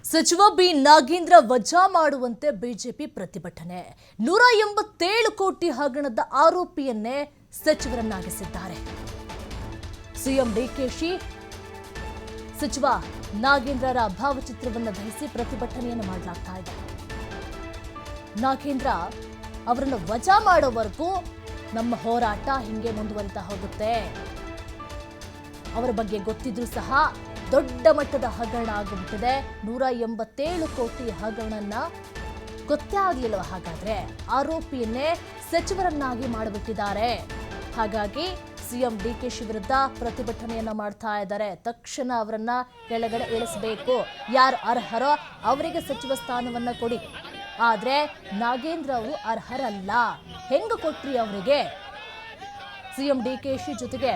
ಸಚಿವ ಬಿ ನಾಗೇಂದ್ರ ವಜಾ ಮಾಡುವಂತೆ ಬಿಜೆಪಿ ಪ್ರತಿಭಟನೆ 187 ಕೋಟಿ ಹಗರಣದ ಆರೋಪಿಯನ್ನೇ ಸಚಿವರನ್ನಾಗಿಸಿದ್ದಾರೆ. ಸಿಎಂ ಡಿಕೆಶಿ ಸಚಿವ ನಾಗೇಂದ್ರರ ಭಾವಚಿತ್ರವನ್ನು ಧರಿಸಿ ಪ್ರತಿಭಟನೆಯನ್ನು ಮಾಡಲಾಗ್ತಾ ಇದೆ. ನಾಗೇಂದ್ರ ಅವರನ್ನು ವಜಾ ಮಾಡೋವರೆಗೂ ನಮ್ಮ ಹೋರಾಟ ಹಿಂಗೆ ಮುಂದುವರಿತಾ ಹೋಗುತ್ತೆ. ಅವರ ಬಗ್ಗೆ ಗೊತ್ತಿದ್ರೂ ಸಹ ದೊಡ್ಡ ಮಟ್ಟದ ಹಗರಣ ಆಗಿಬಿಟ್ಟಿದೆ. 187 ಕೋಟಿ ಹಗರಣನ ಗೊತ್ತೇ ಆಗಲಿಲ್ಲ. ಹಾಗಾದ್ರೆ ಆರೋಪಿಯನ್ನೇ ಸಚಿವರನ್ನಾಗಿ ಮಾಡಿಬಿಟ್ಟಿದ್ದಾರೆ. ಹಾಗಾಗಿ ಸಿಎಂ ಡಿಕೆಶಿ ವಿರುದ್ಧ ಪ್ರತಿಭಟನೆಯನ್ನ ಮಾಡ್ತಾ ಇದ್ದಾರೆ. ತಕ್ಷಣ ಅವರನ್ನ ಕೆಳಗಡೆ ಇಳಿಸಬೇಕು, ಯಾರು ಅರ್ಹರೋ ಅವರಿಗೆ ಸಚಿವ ಸ್ಥಾನವನ್ನ ಕೊಡಿ. ಆದ್ರೆ ನಾಗೇಂದ್ರ ಅವರು ಅರ್ಹರಲ್ಲ, ಹೆಂಗ ಕೊಟ್ರಿ ಅವರಿಗೆ? ಸಿಎಂ ಡಿಕೆಶಿ ಜೊತೆಗೆ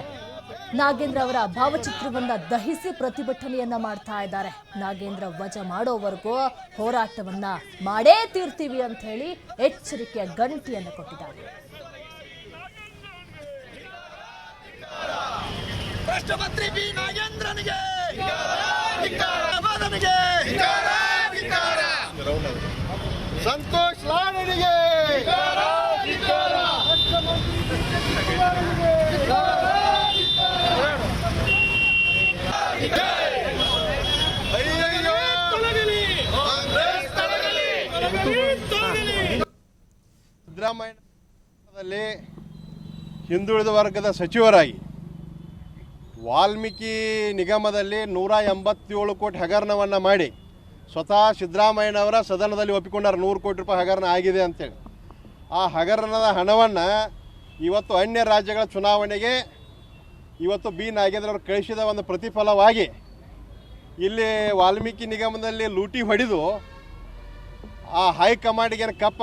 ನಾಗೇಂದ್ರ ಅವರ ಭಾವಚಿತ್ರವನ್ನ ದಹಿಸಿ ಪ್ರತಿಭಟನೆಯನ್ನ ಮಾಡ್ತಾ ಇದ್ದಾರೆ. ನಾಗೇಂದ್ರ ವಜಾ ಮಾಡೋವರೆಗೂ ಹೋರಾಟವನ್ನ ಮಾಡೇ ತೀರ್ತೀವಿ ಅಂತ ಹೇಳಿ ಎಚ್ಚರಿಕೆಯ ಗಂಟೆಯನ್ನು ಕೊಟ್ಟಿದ್ದಾರೆ. ರಾಷ್ಟ್ರಪತಿ ಬಿ ನಾಗೇಂದ್ರನಿಗೆ ಸಂತೋಷ್ ಲಾಡನಿಗೆ ಸಿದ್ದರಾಮಯ್ಯ ಹಿಂದುಳಿದ ವರ್ಗದ ಸಚಿವರಾಗಿ ವಾಲ್ಮೀಕಿ ನಿಗಮದಲ್ಲಿ 187 ಕೋಟಿ ಹಗರಣವನ್ನು ಮಾಡಿ ಸ್ವತಃ ಸಿದ್ದರಾಮಯ್ಯನವರ ಸದನದಲ್ಲಿ ಒಪ್ಪಿಕೊಂಡಾರ 100 ಕೋಟಿ ರೂಪಾಯಿ ಹಗರಣ ಆಗಿದೆ ಅಂತೇಳಿ. ಆ ಹಗರಣದ ಹಣವನ್ನು ಇವತ್ತು ಅನ್ಯ ರಾಜ್ಯಗಳ ಚುನಾವಣೆಗೆ ಇವತ್ತು ಬಿ ನಾಗೇಂದ್ರ ಅವರು ಕಳಿಸಿದ ಒಂದು ಪ್ರತಿಫಲವಾಗಿ ಇಲ್ಲಿ ವಾಲ್ಮೀಕಿ ನಿಗಮದಲ್ಲಿ ಲೂಟಿ ಹೊಡೆದು ಆ ಹೈಕಮಾಂಡ್ಗೆ ಕಪ್ಪ